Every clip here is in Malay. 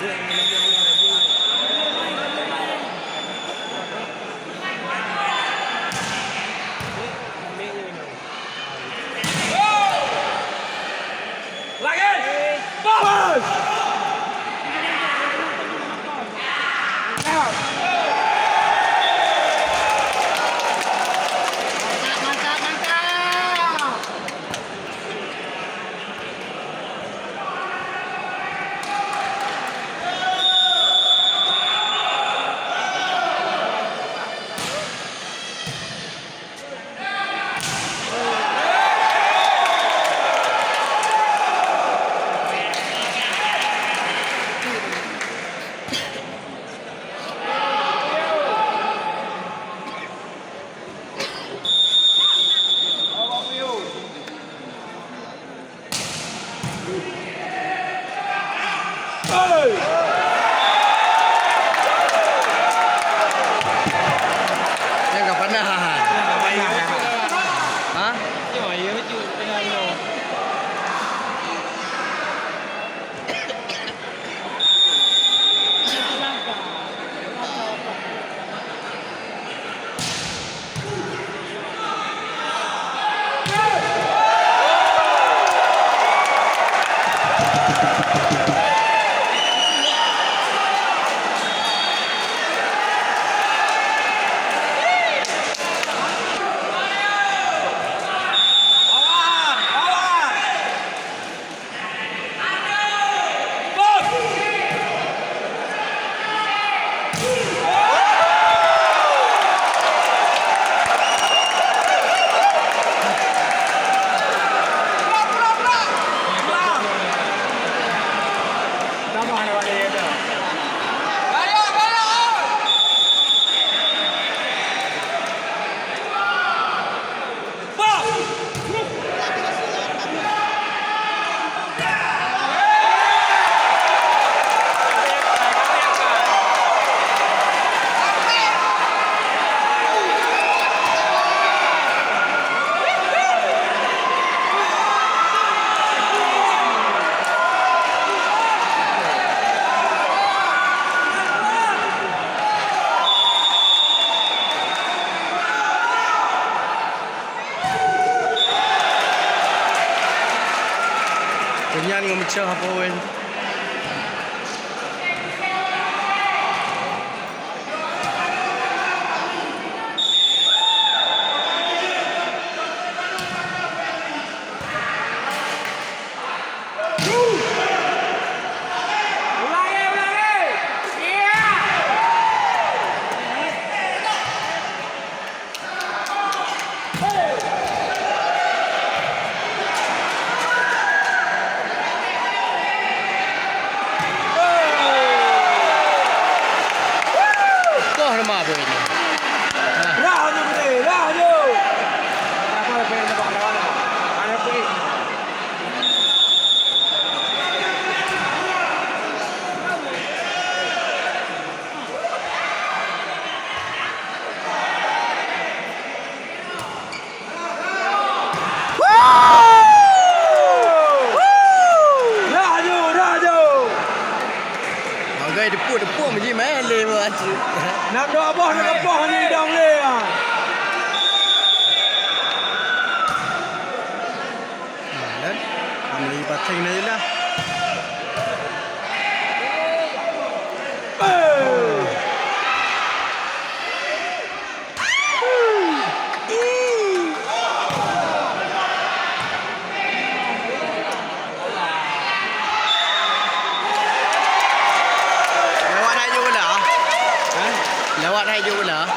Yang gak pernah. Hah? Kenyan ngomong apa wen? Depuk macam mana le macam. Nak doa apa ni dong le ah. Dan kami pasang ni lah. Lewat hai je pula.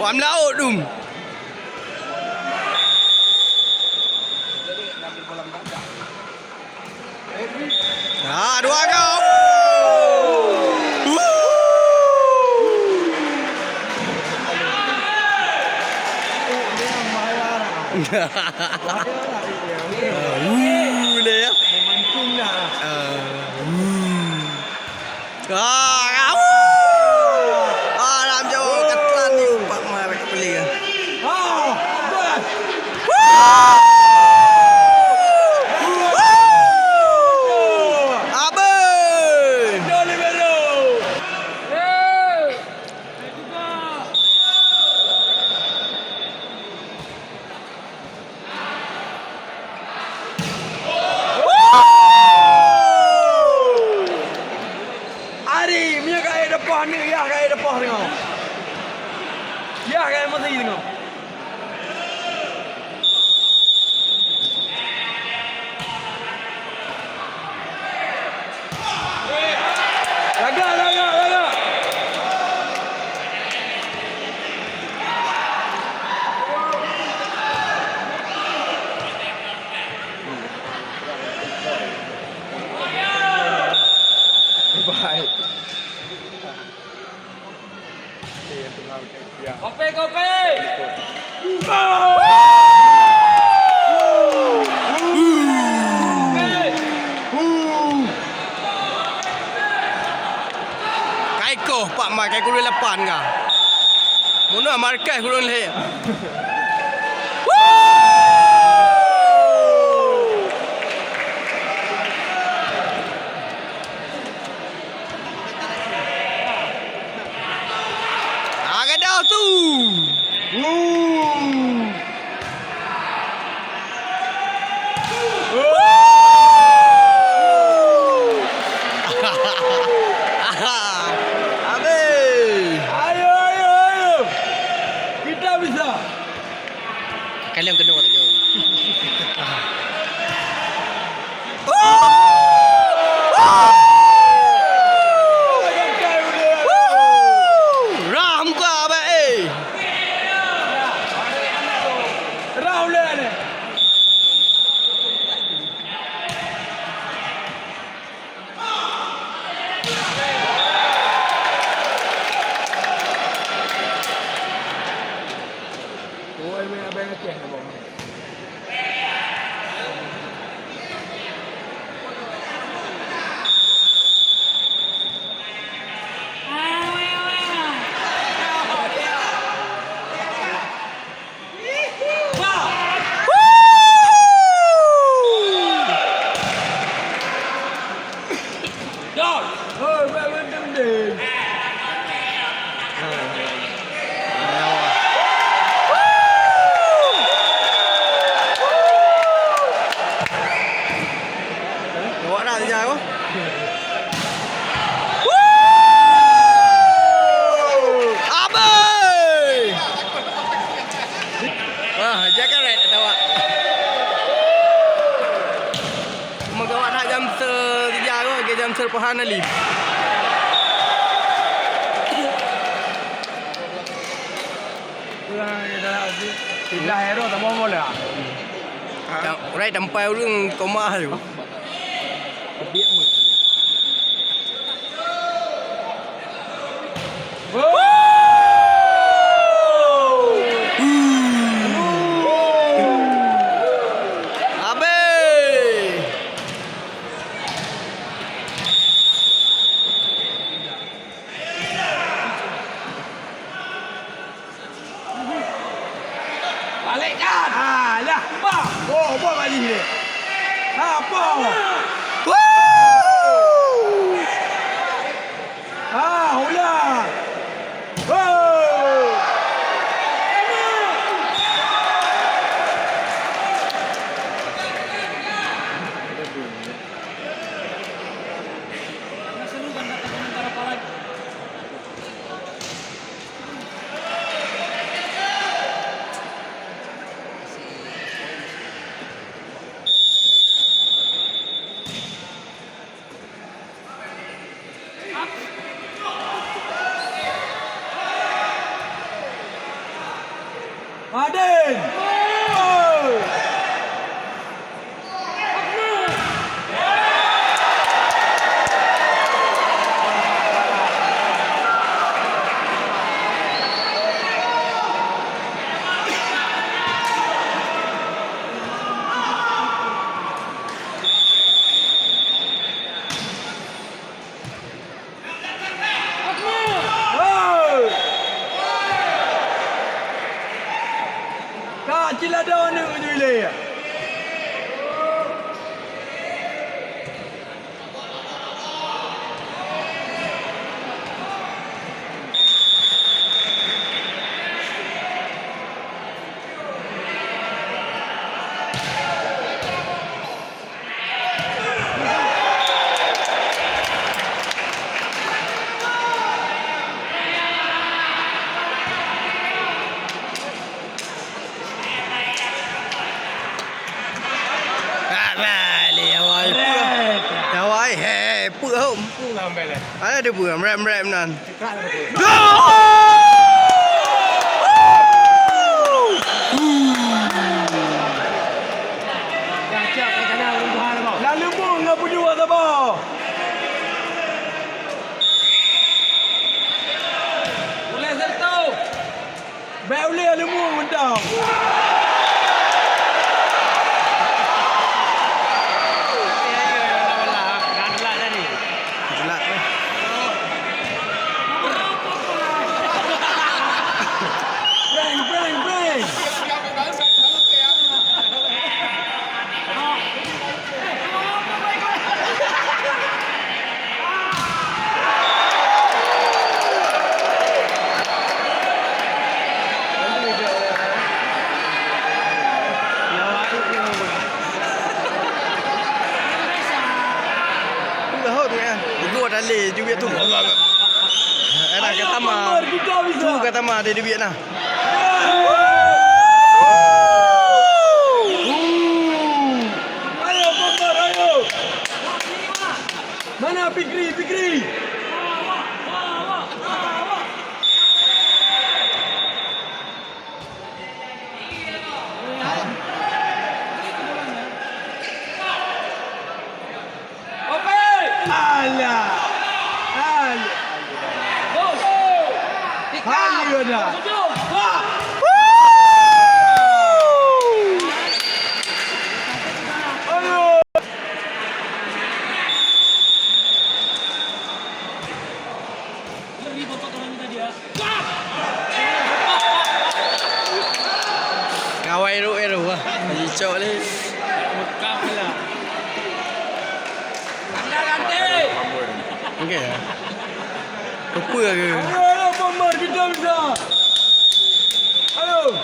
Pam laut tu. Dua kau. Boleh ya. Memancing dah. Dalam jauh Katlan ni Pak Mai pakai beli ke. Ari, minyak kat depan ni, ya kat depan tengok. Ya kat mesti tengok. Laga. Baik. Kopi. Kaiko Pak Mai kai kurun 8 kah. Mana markas kurun leh. Dah tu. Ayo. Kita bisa. Kalian kena tadi. Ram ko abe eh. Raul ni. Oh, ini apa yang kecil ni bang? Oh, betul deh. Bawa dah dia apa? Abai! Wah, jaga right tak awak. Magawat hak jam 3 ke jam 10 ali. Tidak hero tak mau boleh. Right sampai urang koma tu. Balikkan. Lah, apa? Oh, apa balik ni? Apa? debu lah ambil lah. Ada debu, merep nan. Cekat lah debu. Siap ke kanan Tuhan apa? Lalu pun ngapa dua apa? Boleh serta. Baik boleh lemu mentang. Jelat lah. Breng. Tu lah tu kan. Dulu ada le juga tu. Ada kata mah. Tu kata mah ada duit nah. Ayo Bomber, ayo. Mana Fikri? Alah. Hali dah. Ayo. Kawai eru lah. Hijau ni. Okey. Apa ke? Ayo Bomber, kita bisa. Ayo.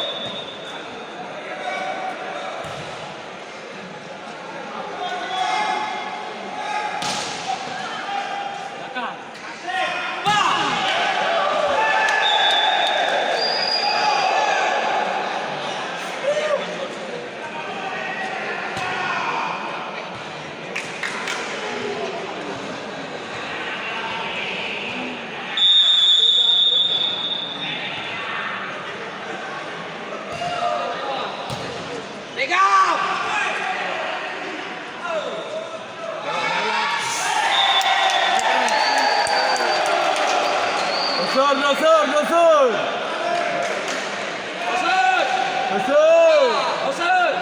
Osur.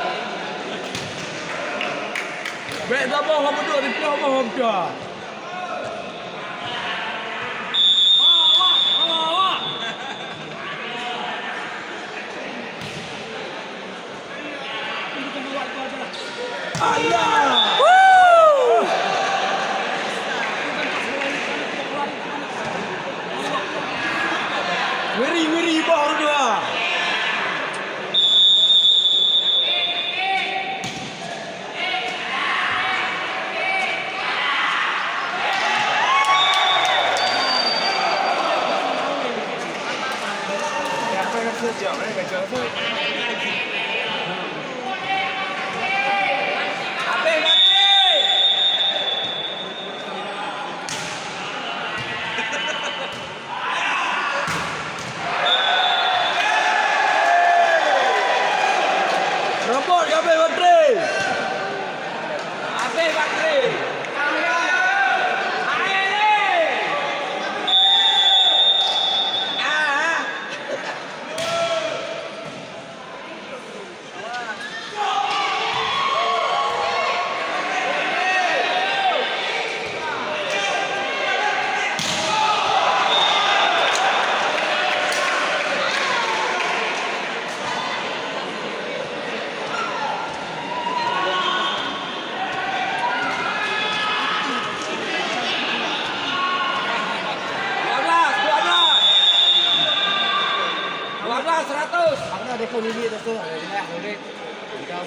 Baik dah bawah duduk di bawah dah. Allah. Ngeri bawah dia. Robot kabel baterai. Habis baterai. Ada kau ni dia tu. Ada boleh. Kau.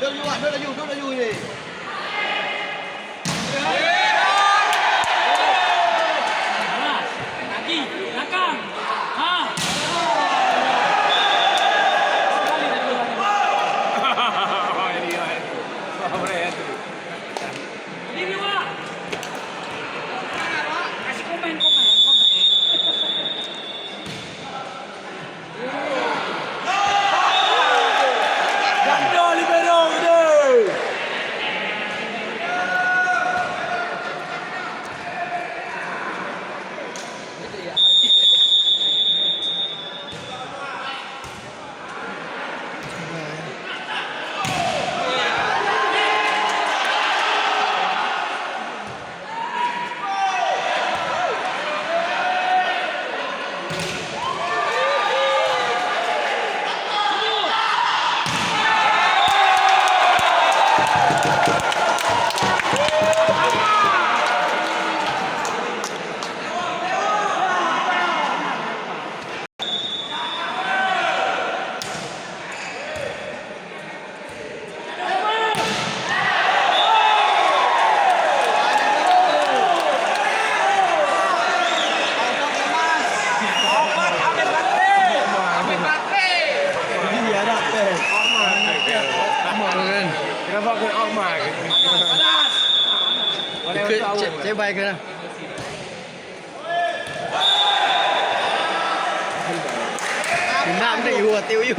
Dulu ni. Lagi, belakang. Ha. Ini Wak. Kasih komen. Ganda libero ni. Kenapa kau amat? Saya baik ke? Nam đây hùa tiêu yêu.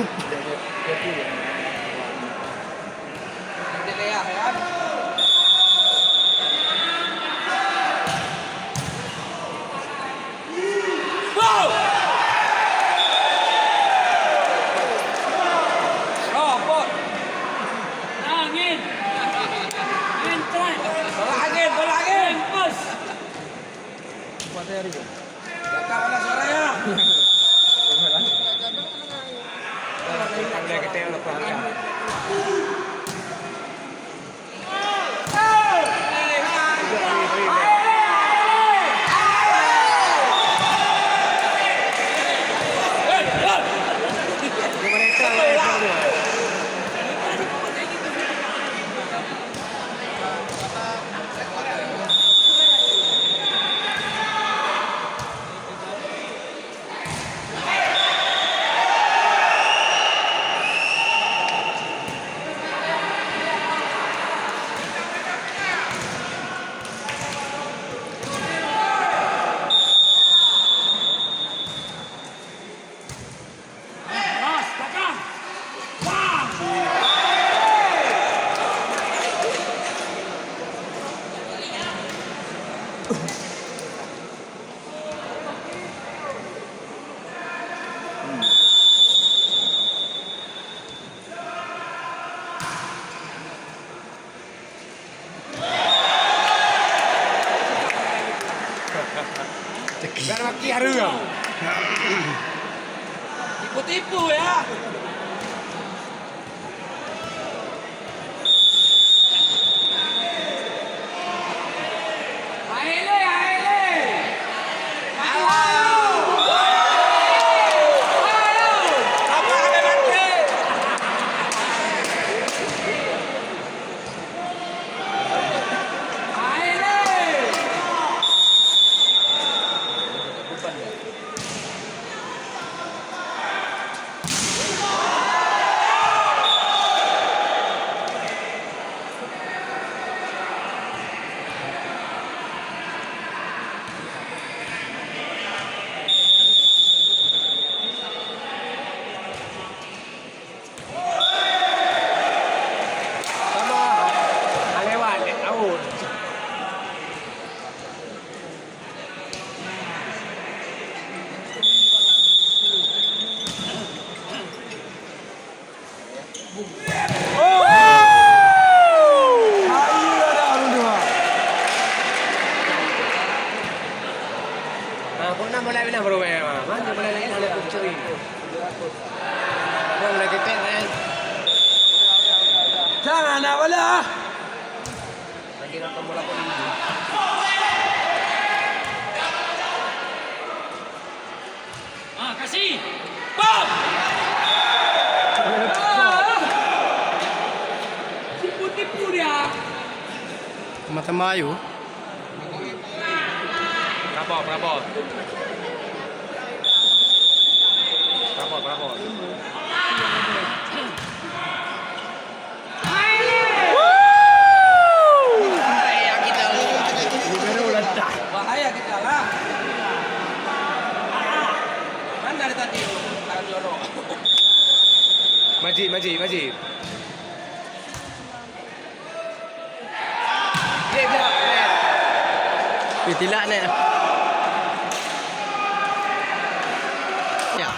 Angin. Angin try. Bola angin. Push. Kakak mana suaranya? Ras, belakang. Bang. Biar maki haru kau. Tipu-tipu ya. Aile. Apa ada mati? Jangan nak bola. Ah, kasih. Bam. Melayu. Berapa? Berapa? Bahaya kita ni. Bahaya kita lah. Mana dari tadi? Tangan jorok. Majid. Dia Tilak ni. Ya.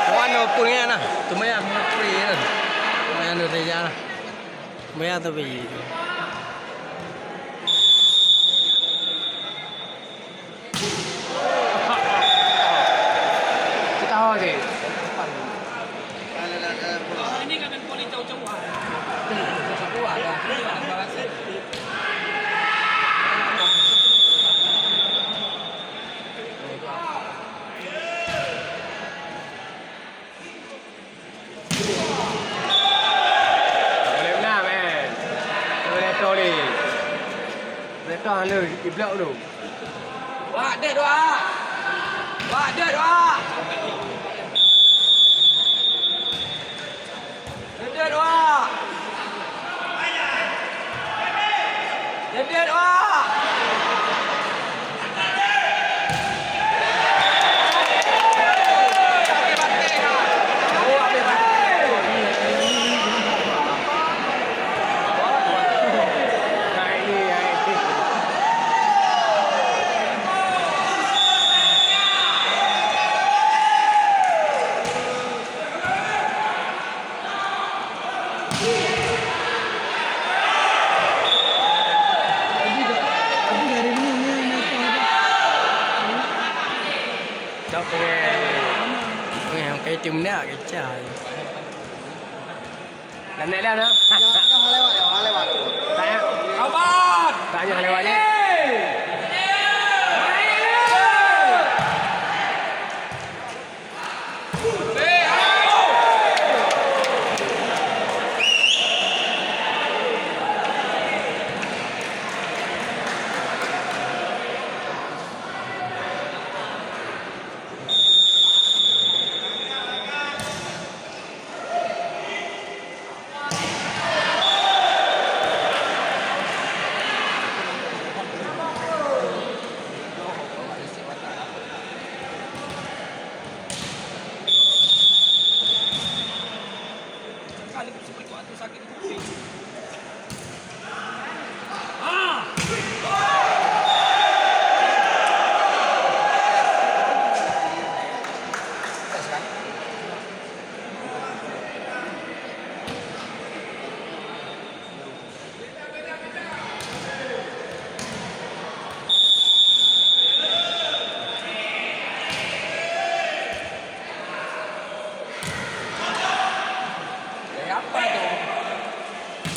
Kawan apa ni nah? Tumayan free lah. Tumayan tu saja lah. Tumayan tu pergi. kita tahu je. Ini kan boleh jauh-jauhan. Kuat lah. Dah le, iblak dulu. Wah, dia doa. Dia doa. Cak pengen cái tim ni cái cai. Dah naik dah dah. Jangan lewat. Tak ya? Kawan! Tak jangan lewat ni.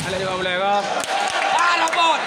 Ada juga boleh kau. Lopot.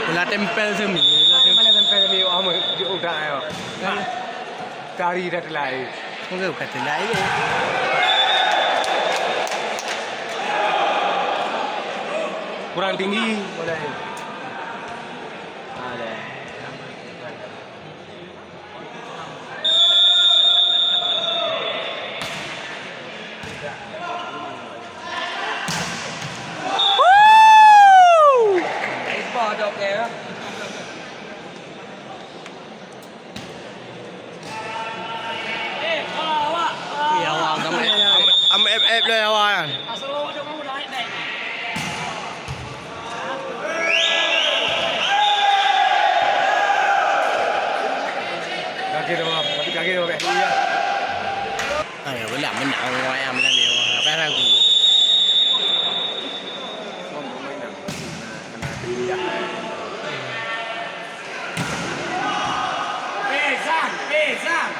Bola tempel semi. Mana tempel ni amu di udah ayo. Cari dah telai. Mungkin kata lain. Kurang tinggi boleh. Ada. Baseball dok ya. Kalau awak Ya awak am FF dah awak kan. asal awak dah mau naik naik. Kaki dah, tapi kaki dah beh. Iya. Ay, wala menang ngoài am là điều. Ba ra cũng Sang.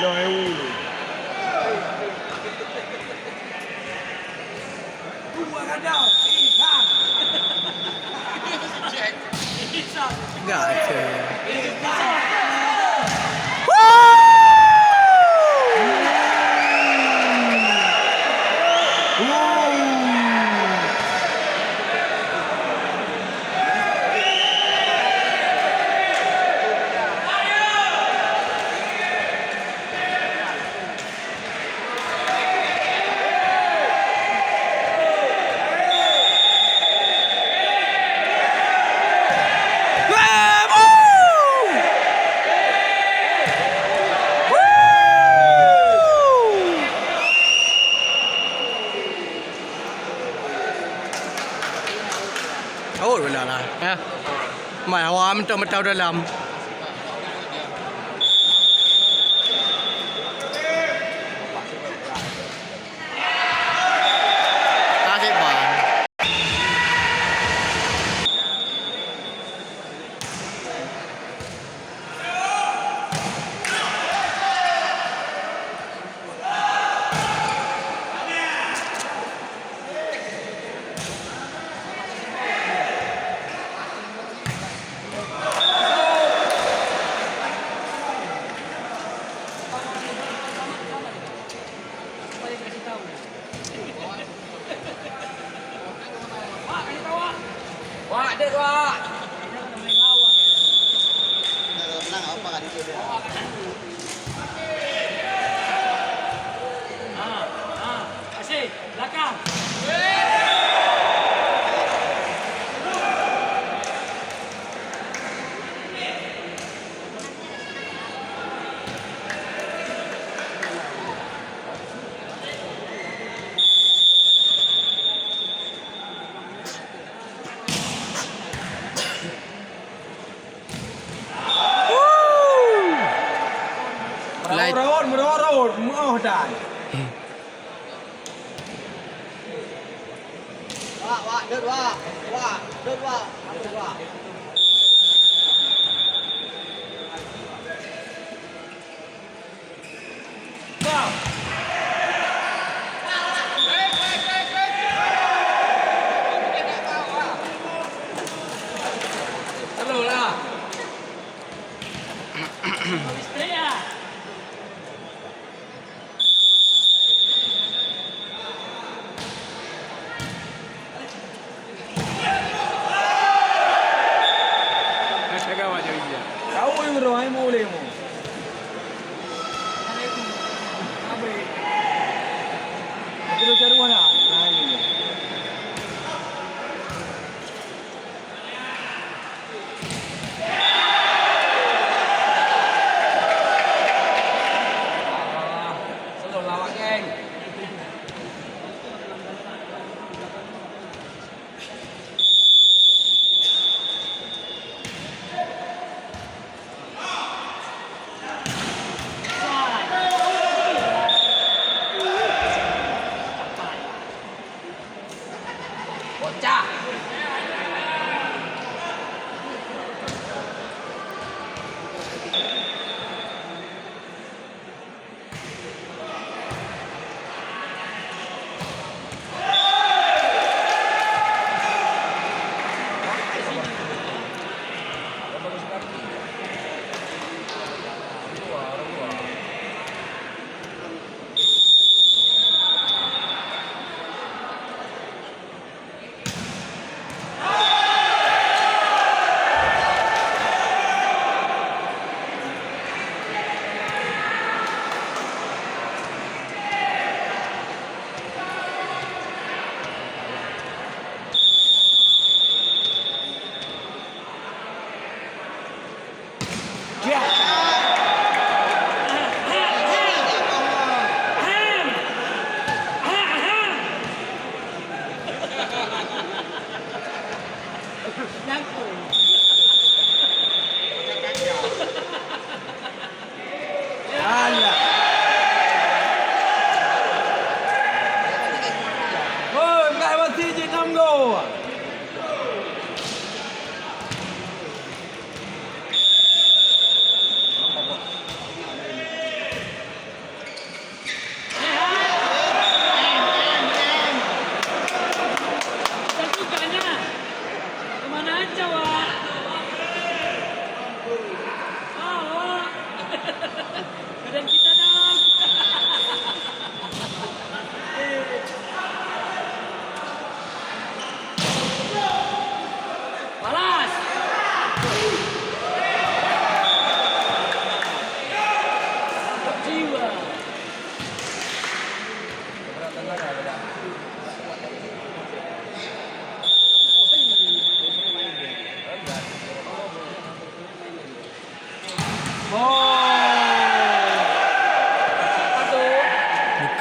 Nói Dua kadang. Sang. Sang. gak. Oh, wala lah. Ya. Mai hawa mentau dalam. Tasik ban. Wah, ada wah. Asyik, belakang. Merawat, mau dah. Hello lah. Stay ya.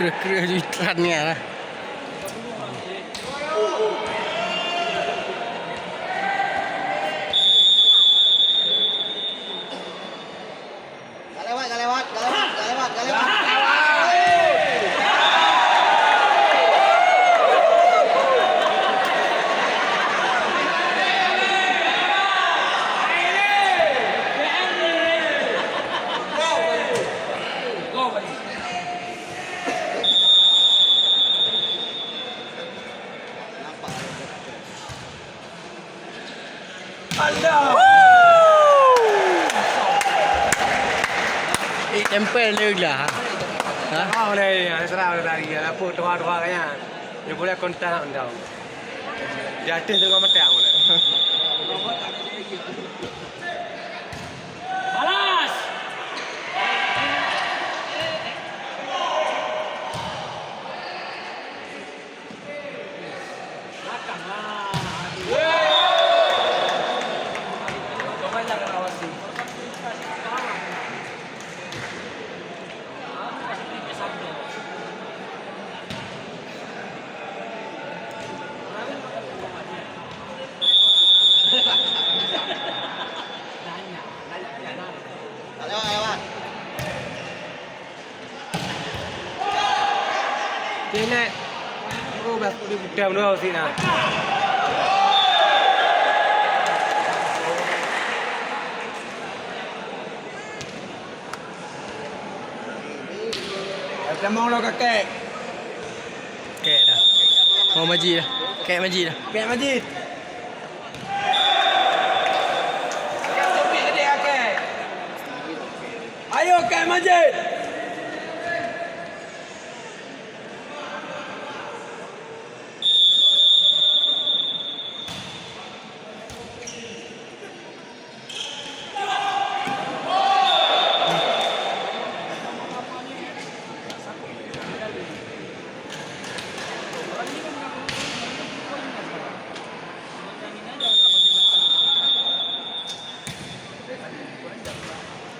kira-kira di iklannya lah. Gak lewat. Go, buddy. Allah. Tempel dia lah. Ha? Kau ni, serah dari apa doa-doa kan. Dia boleh kontak anda. Jatuh tu kau mati aku ni. Balas. Belakang lah. Gak lewat. Ini. Aku dah di budak dua sini nak. Kita mau lo kakek. Kek dah. Mau Majid dah. Kek Majid dah. Kakek Majid. Ayo Kakek Majid.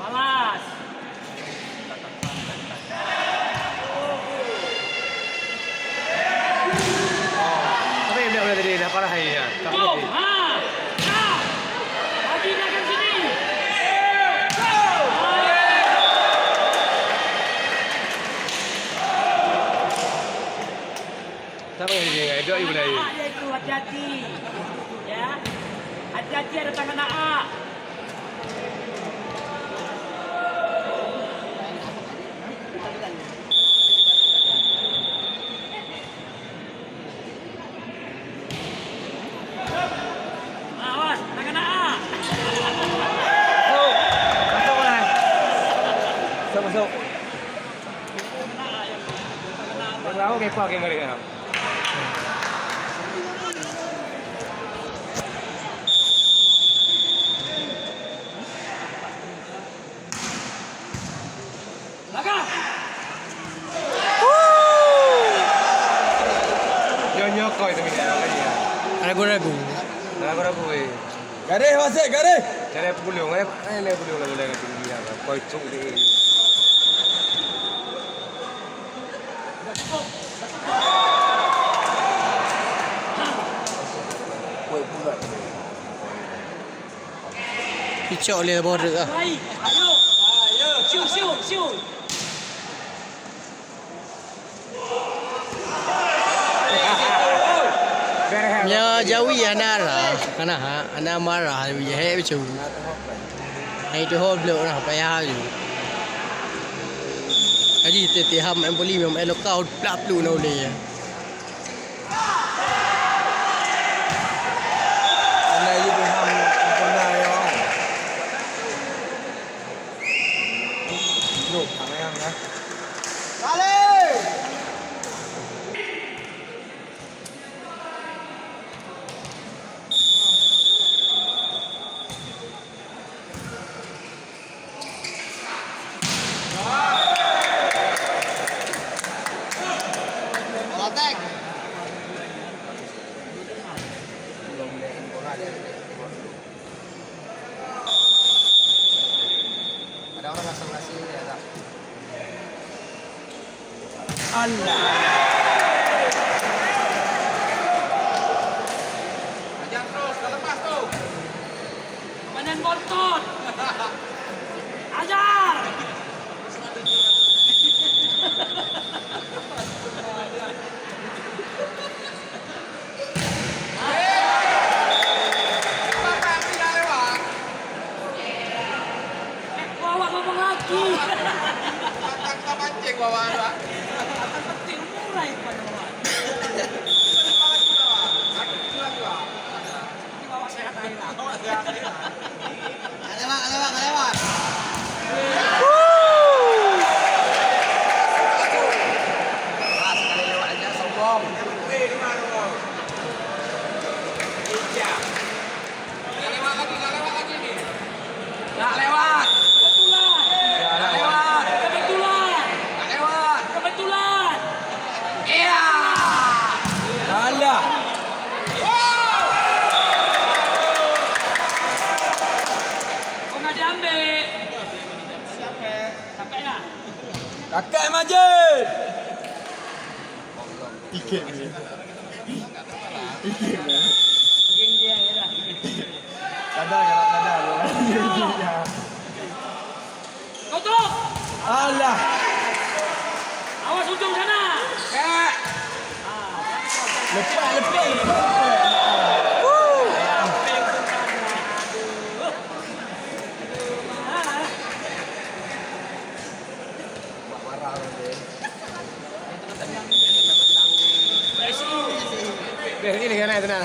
Balas. Apa yang dia boleh tadi dah parah ya. Tak Go. boleh. Ha. Lagi belakang sini. Tak boleh dia. Dua ibu dah. Tangan A dia itu hati-hati. Ya. Hati-hati ada tangan A. Awas, tangan A. Masuk mana? Masuk. Tahu ke apa yang mereka? Belakang. Nyonya kau itu minta lagi ya. Ragu-ragu. Ragu-ragu eh. Garis wasik, garis. Cara pulung, mana pulung lah boleh tinggi apa? Kau cuk dia. Picok oleh border lah. Baik. Ayo. Siu. Nya jawi anara. Kana ha, ana marah dia he bicu. Hai tu hol blok lah payah tu. Haji tete ham em boleh mem elokau plap lu no le. Anda ini paham pernah ya. Look, thằng em nhá. Kali. Attack. Ada orang langsung ngasih ya tak? Allah. Badan bontot. Ajar. Bawa ngomong lagi. Kita pancing bawa Pak. Penting murah itu pada bawa. Ini bawa sehat aja. Nggak lewat. Sekali lewat aja sombong. Nggak lewat. Kebetulan. Iya. Allah. Kok nggak diambil? Sampai ya? Kakak Majid. Geng dia ya dah. Kau terus. Allah. Awas ujung sana. Lepas. Biar ini kan ada tenang.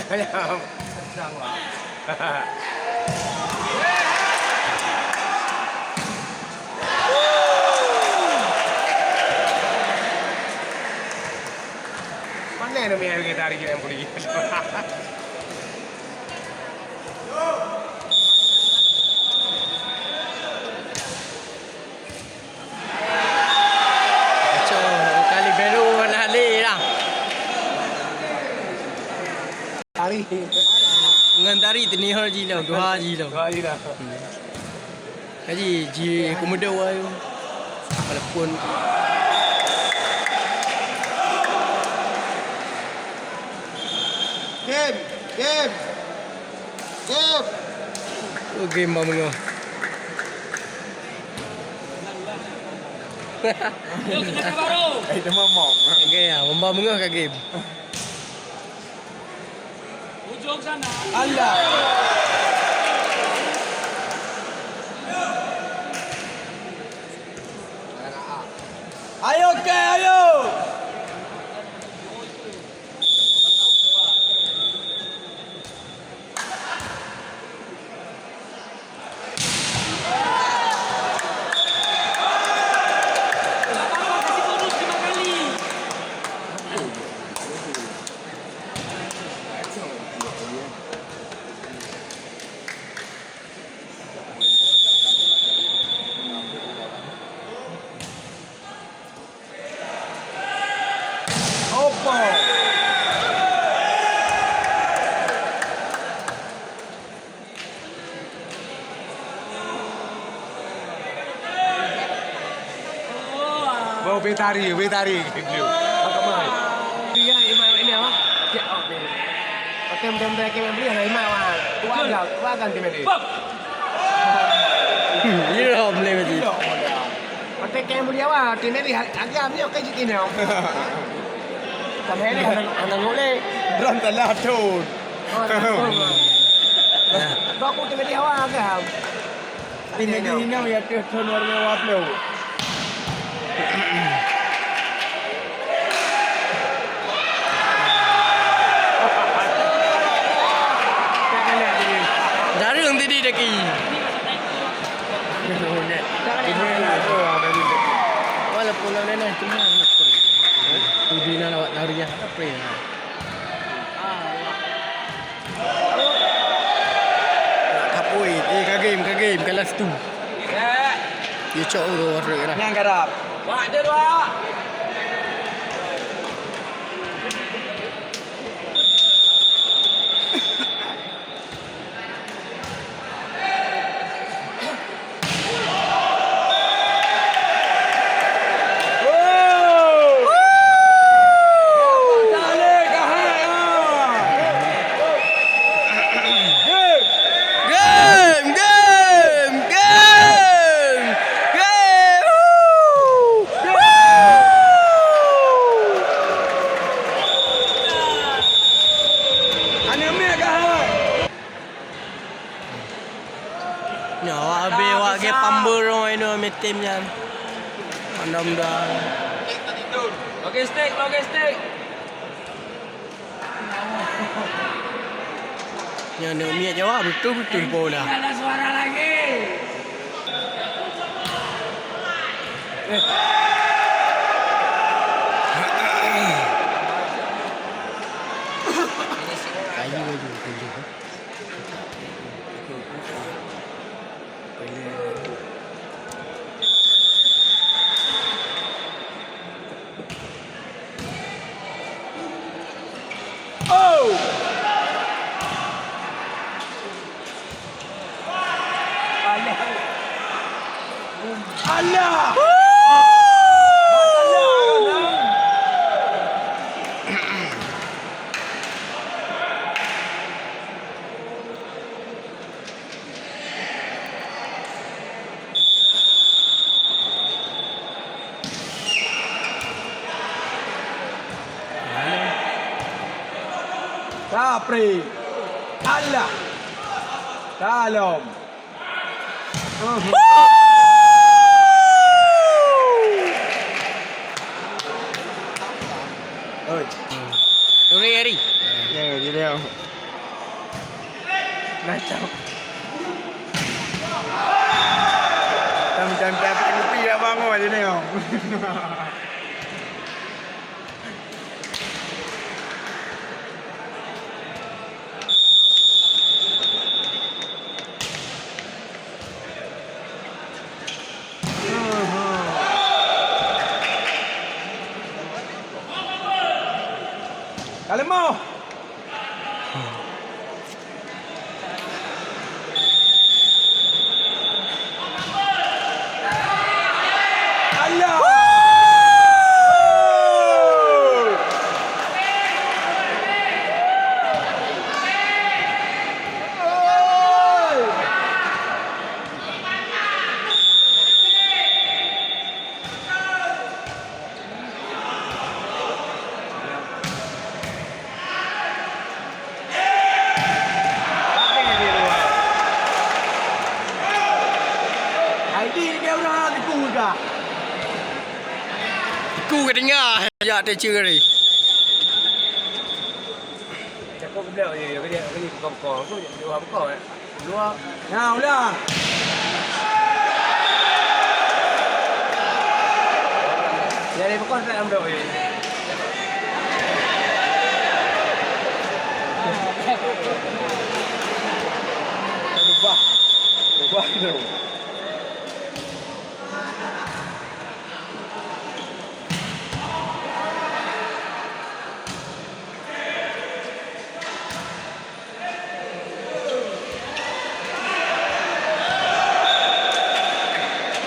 Mana yang namanya kita tarik yang boleh. Kali baru nak lah. Tari. Ngan tari tini haji lah, dua haji lah. Haji ji komodo ayo. Walaupun Game. game ba mga. Yuk kita baru. Itu momong. Okay, mamba mga ka game. Ujung sana. Allah. Ayo ke, ayo. Apa-apa kasih bonus 5 kali. Opo. Bawa betari. Pakamai. Dia ini apa? Ya, okey. Okey, mudah-mudahan kita beli hari mai wah. Tua kan tim ini. Bang. Ini dah boleh mesti. Okey, kem beli awak. Tina di agak ni okey jikin ni. Sampai ni anak boleh. Drum telatun. Baku tina di awak agak. Ini ni ya ke turn warna waplo. Dari yang tadi deki. Walaupun lawan ni cuma nak pergi. Tudi na lawat lari ya, apa ya? Kapoi, ka game kelas tu. Dia cok tu orang kena. Yang garap. Wah, dia dua. timnya. Mudah-mudahan. Logistik. Yang niat jawab betul bola. Tak ada suara lagi. Kayu aja tunjuk. Allah. Capri. Allah. Dalam. Oi. Eri. Ya, dia. Macam. Macam pepek kopi dah bangun je tengok. Kalau mau. Allah. Ku ke tengah. Ya dia curi. Cakap beliau je, dia kongkong tu, dia buat kau Dua. Nào lah. Dia ni bukan tak ambil je. Ubah tu.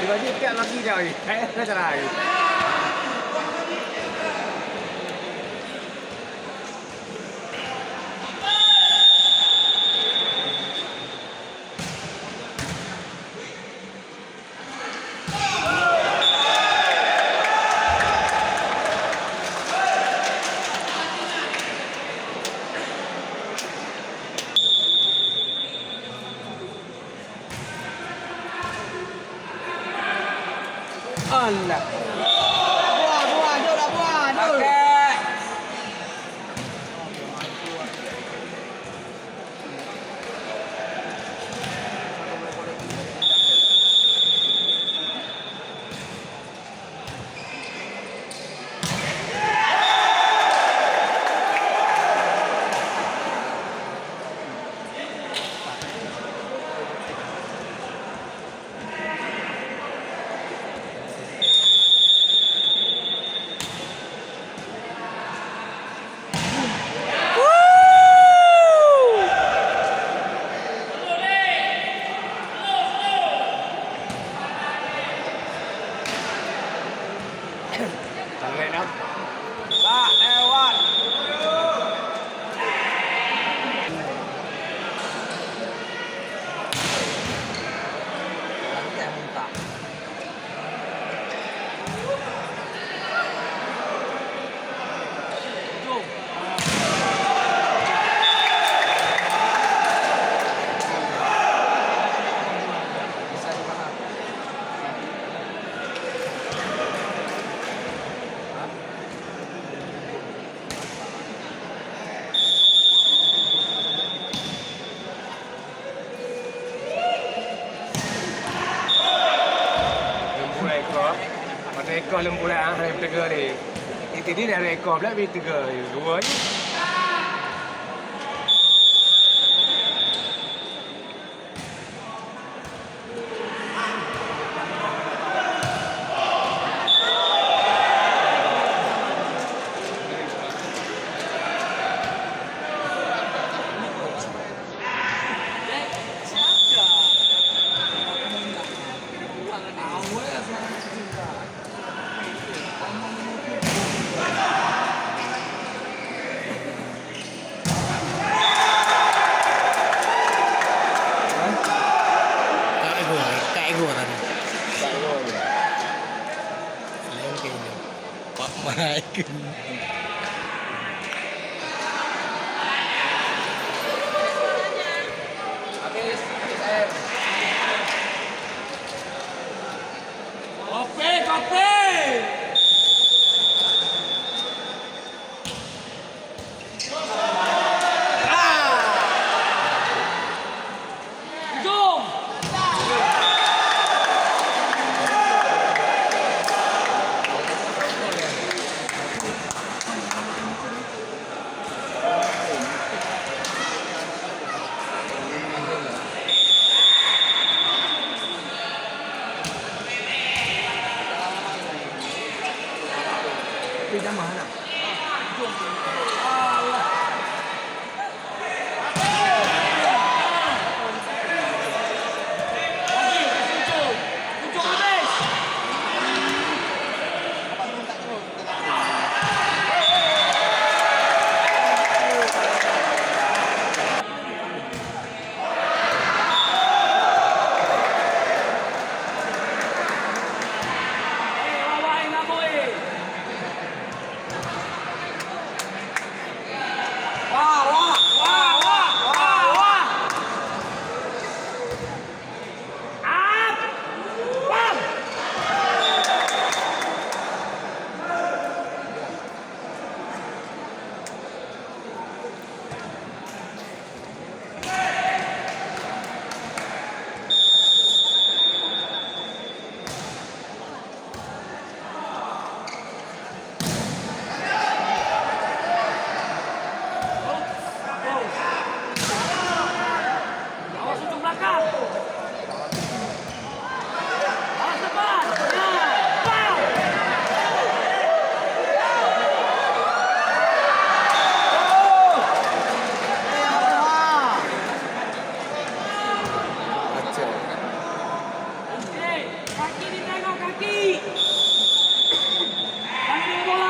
Dia tiap lagi dah ni. Saya cara ni. Allah. Buah, jom lah buah, jom. Okey. Tangan dah. Tak lewat. lembut lah hari bertega ni. Itu ni dah rekod pula bertega. Dua je. Kak ego tadi. Lain kayaknya. Pak Mike. Kopi, kopi. Hujung. Pindah mana? Hujung habis. Awak nak boleh. Wah, wah, wah, wah, wah, wah. Up. Bam. Awas ujung belakang. Awas depan. Ya. Bam. Okey, kaki ditengok kaki. Kaki dengan bola.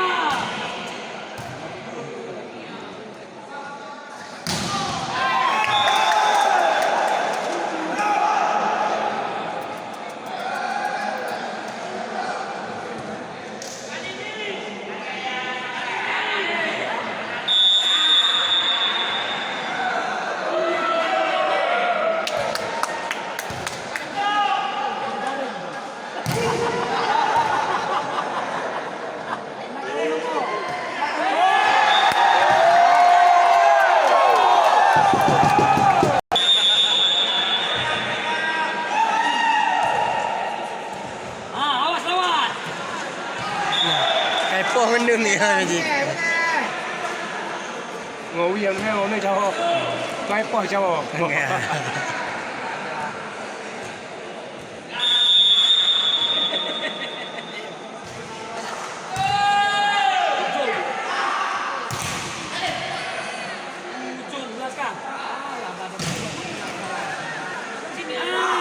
Awas lawan. Epoh ngendun ni ha Ji. Ngồi yên hay ngồi nơi cháu. Quay bỏ cháu. Ujung belakang. Sini. Langsung.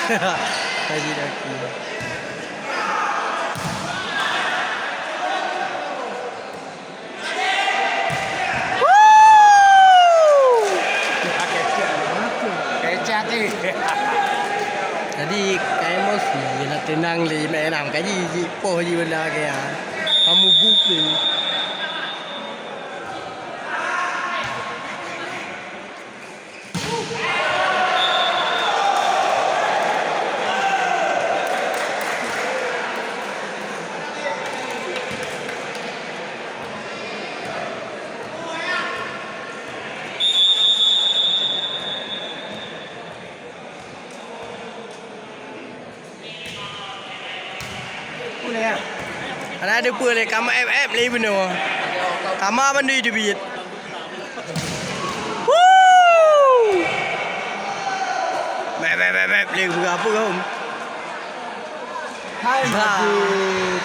Haji Daki. Kecap ni. Jadi cái emosi là tên năng lý mẹ làm cái gì po gì bên đó kìa. Kamu buk đi. Boleh ya. Ada apa le kamu FF le benar. Kamu apa ni tu bit? Beb le buka apa kau? Hai Majid.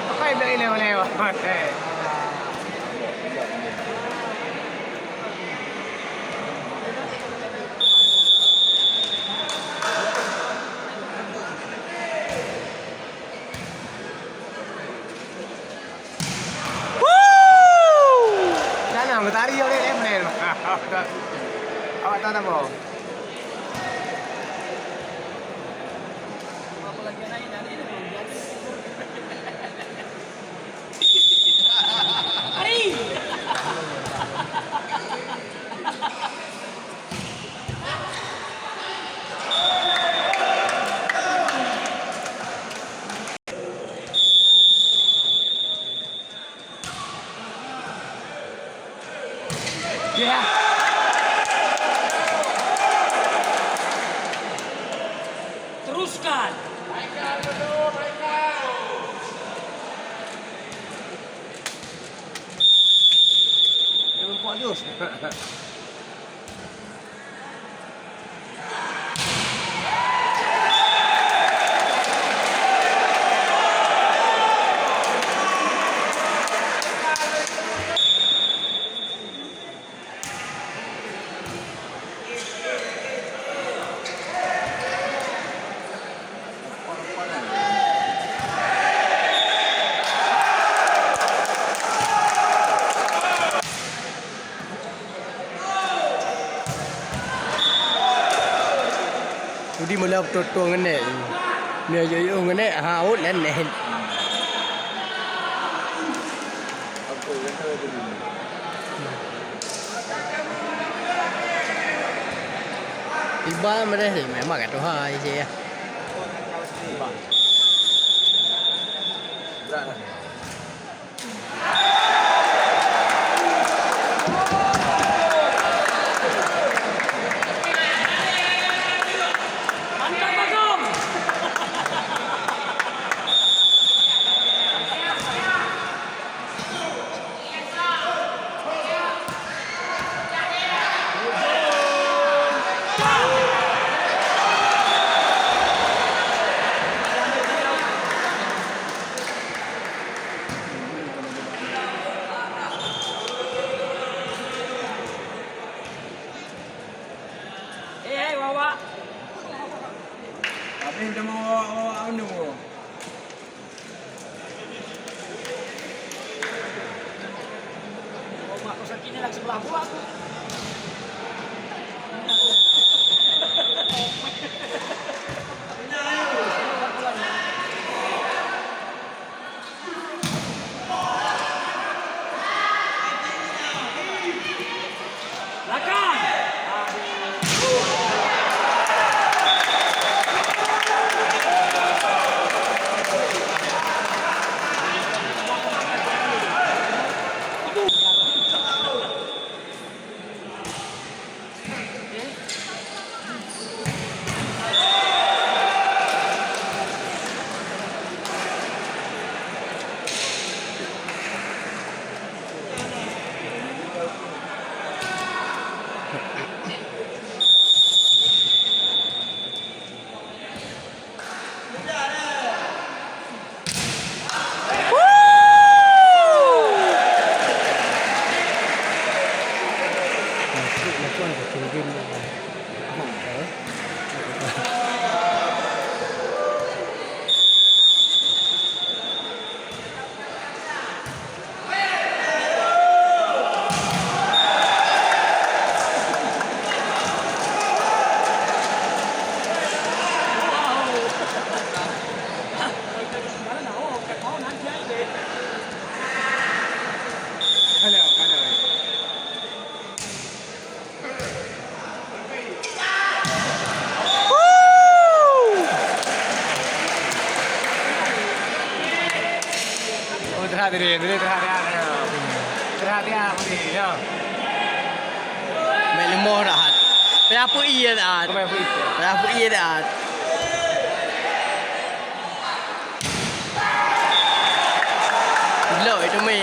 Apa yang nak lewat? Jangan bertari oleh Emil. Awak tahu tak apa? Hari. Ya. Teruskan. Nampak jus. Jadi mula betul-betul ngenek. Dia yo ngenek haut len. Tiba mà đây thì mẹ mặc cái đồ hơi gì à? Mantap Bagong. Wawa. Tapi udah mau anu. Mak kosan kini lagi sebelah gua aku. Belakang. tadi terhati mesti ya Mẹ lên mô đạt Bây giờ phụ y đạt kau main free Bây giờ phụ y đạt Lợi cho mẹ